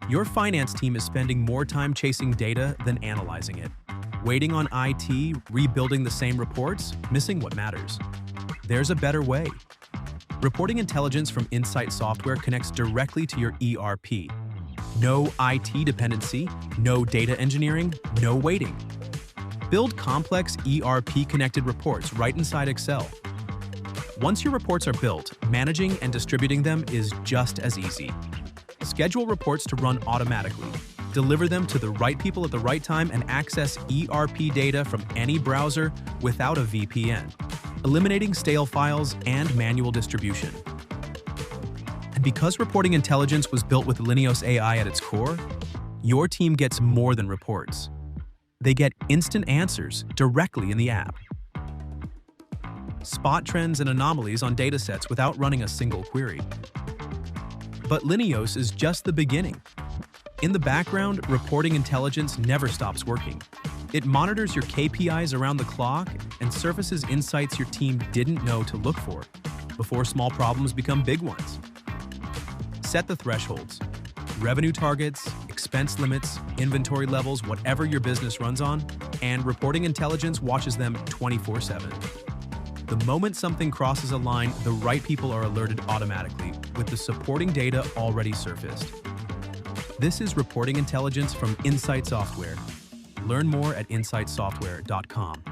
Your finance team is spending more time chasing data than analyzing it. Waiting on IT, rebuilding the same reports, missing what matters. There's a better way. Reporting intelligence from Insight Software connects directly to your ERP. No IT dependency, no data engineering, no waiting. Build complex ERP-connected reports right inside Excel. Once your reports are built, managing and distributing them is just as easy. Schedule reports to run automatically. Deliver them to the right people at the right time and access ERP data from any browser without a VPN, eliminating stale files and manual distribution. And because reporting intelligence was built with Lineos AI at its core, your team gets more than reports. They get instant answers directly in the app. Spot trends and anomalies on datasets without running a single query. But Lineos is just the beginning. In the background, reporting intelligence never stops working. It monitors your KPIs around the clock and surfaces insights your team didn't know to look for before small problems become big ones. Set the thresholds. Revenue targets, expense limits, inventory levels, whatever your business runs on, and reporting intelligence watches them 24/7. The moment something crosses a line, the right people are alerted automatically, with the supporting data already surfaced. This is reporting intelligence from Insight Software. Learn more at insightsoftware.com.